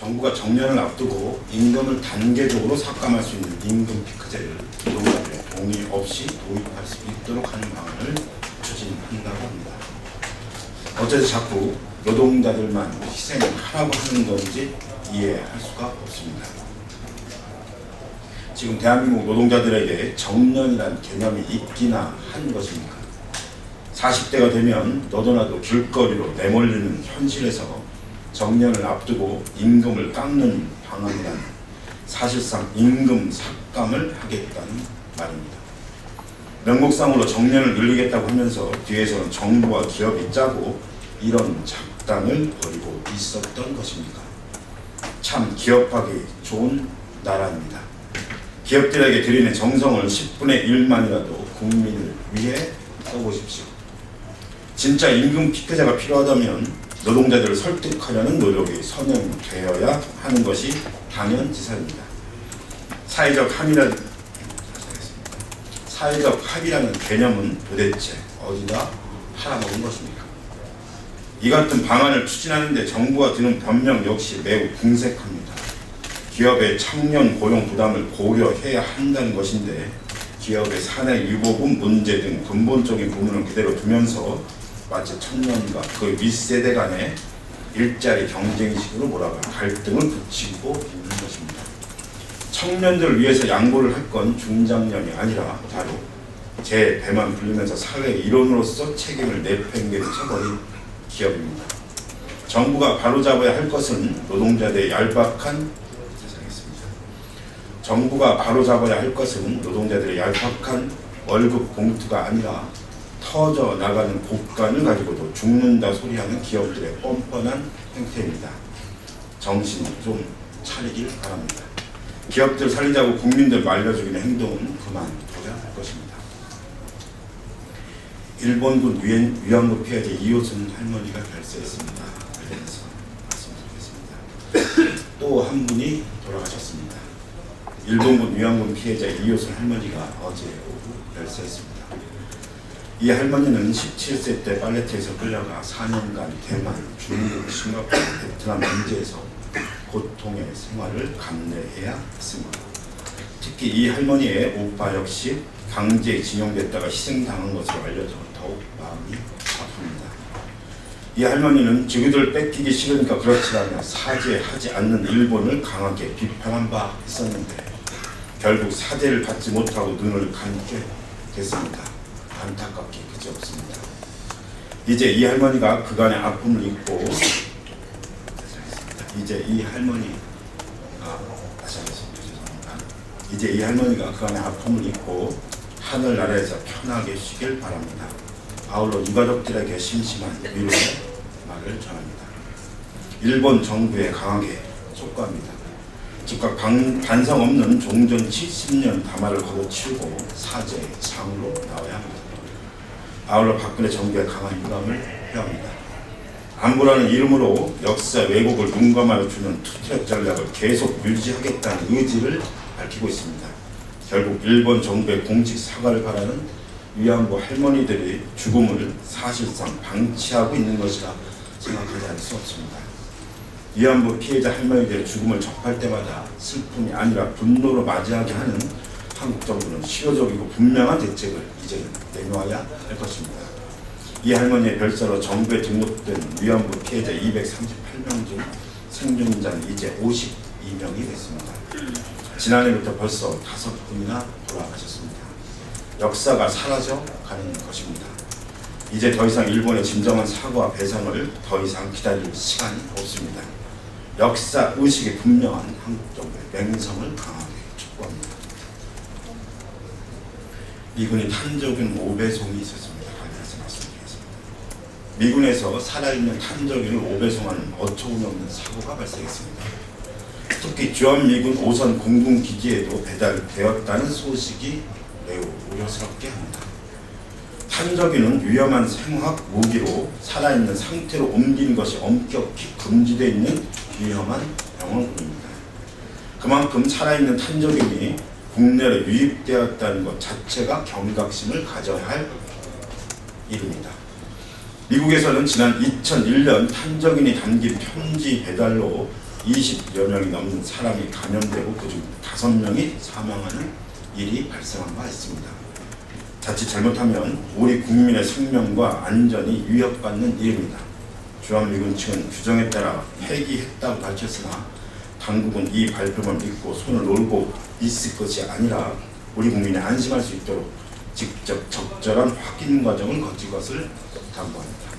정부가 정년을 앞두고 임금을 단계적으로 삭감할 수 있는 임금 피크제를 노동자들의 동의 없이 도입할 수 있도록 하는 방안을 추진한다고 합니다. 어째서 자꾸 노동자들만 희생하라고 하는 건지 이해할 수가 없습니다. 지금 대한민국 노동자들에게 정년이란 개념이 있기나 한 것입니까? 40대가 되면 너도나도 길거리로 내몰리는 현실에서 정년을 앞두고 임금을 깎는 방안이란 사실상 임금 삭감을 하겠다는 말입니다. 명목상으로 정년을 늘리겠다고 하면서 뒤에서는 정부와 기업이 짜고 이런 작당을 벌이고 있었던 것입니까? 참 기업하기 좋은 나라입니다. 기업들에게 드리는 정성을 10분의 1만이라도 국민을 위해 써보십시오. 진짜 임금 피크제가 필요하다면 노동자들을 설득하려는 노력이 선행되어야 하는 것이 당연지사입니다. 사회적 합의라는 개념은 도대체 어디다 팔아먹은 것입니까? 이 같은 방안을 추진하는데 정부가 드는 변명 역시 매우 궁색합니다. 기업의 청년 고용 부담을 고려해야 한다는 것인데 기업의 사내 유보금 문제 등 근본적인 부분을 그대로 두면서 마치 청년과 그 윗세대 간의 일자리 경쟁식으로 몰아가 갈등을 붙이고 있는 것입니다. 청년들을 위해서 양보를 할 건 중장년이 아니라 바로 제 배만 불리면서 사회 일원으로서 책임을 내팽개쳐버린 기업입니다. 정부가 바로잡아야 할 것은 노동자들의 얄팍한 월급 봉투가 아니라 터져 나가는 곡간을 가지고도 죽는다 소리하는 기업들의 뻔뻔한 행태입니다. 정신 좀 차리길 바랍니다. 기업들 살리자고 국민들 말려주기는 행동은 그만둬야 할 것입니다. 일본군 위안부 피해자 이효순 할머니가 발생했습니다. 관련해서 말씀드리겠습니다. 또 한 분이 돌아가셨습니다. 일본군 위안부 피해자 이효순 할머니가 어제 오후 발생했습니다. 이 할머니는 17세 때 팔레트에서 끌려가 4년간 대만, 중국, 싱가포르, 베트남 현지에서 고통의 생활을 감내해야 했습니다. 특히 이 할머니의 오빠 역시 강제징용됐다가 희생당한 것으로 알려져 더욱 마음이 아픕니다. 이 할머니는 지구들 뺏기기 싫으니까 그렇지라며 사죄하지 않는 일본을 강하게 비판한 바 있었는데 결국 사죄를 받지 못하고 눈을 감게 됐습니다. 안타깝게 그지없습니다. 이제 이 할머니가 그간의 아픔을 잊고 이제 이 할머니가 그간의 아픔을 잊고 하늘나라에서 편하게 쉬길 바랍니다. 아울러 유가족들에게 심심한 위로의 말을 전합니다. 일본 정부에 강하게 촉구합니다. 즉각 반성 없는 종전 70년 담화를 걷어치우고 사죄의 장으로 나와야 합니다. 아울러 박근혜 정부의 강한 유감을 표합니다. 안보라는 이름으로 역사 왜곡을 눈감아 주는 투트랙 전략을 계속 유지하겠다는 의지를 밝히고 있습니다. 결국 일본 정부의 공식 사과를 바라는 위안부 할머니들의 죽음을 사실상 방치하고 있는 것이라 생각하지 않을 수 없습니다. 위안부 피해자 할머니들의 죽음을 접할 때마다 슬픔이 아니라 분노로 맞이하게 하는 한국 정부는 실효적이고 분명한 대책을 이제는 내놓아야 할 것입니다. 이 할머니의 별사로 정부에 등록된 위안부 피해자 238명 중 생존자는 이제 52명이 됐습니다. 지난해부터 벌써 5분이나 돌아가셨습니다. 역사가 사라져 가는 것입니다. 이제 더 이상 일본의 진정한 사과와 배상을 더 이상 기다릴 시간이 없습니다. 역사 의식이 분명한 한국 정부의 맹성을 강하게 촉구합니다. 미군이 탄저균 5배송이 있었습니다. 관련해서 말씀드리겠습니다. 미군에서 살아있는 탄저균을 5배송하는 어처구니 없는 사고가 발생했습니다. 특히 주한미군 5선 공군기지에도 배달되었다는 소식이 매우 우려스럽게 합니다. 탄저균은 위험한 생화학 무기로 살아있는 상태로 옮기는 것이 엄격히 금지되어 있는 위험한 병원군입니다. 그만큼 살아있는 탄저균이 국내로 유입되었다는 것 자체가 경각심을 가져야 할 일입니다. 미국에서는 지난 2001년 탄저균이 담긴 편지 배달로 20여 명이 넘는 사람이 감염되고 그중 5명이 사망하는 일이 발생한 바 있습니다. 자칫 잘못하면 우리 국민의 생명과 안전이 위협받는 일입니다. 주한미군 측은 규정에 따라 폐기했다고 밝혔으나 당국은 이 발표만 믿고 손을 놀고 있을 것이 아니라 우리 국민이 안심할 수 있도록 직접 적절한 확인 과정을 거칠 것을 당부합니다.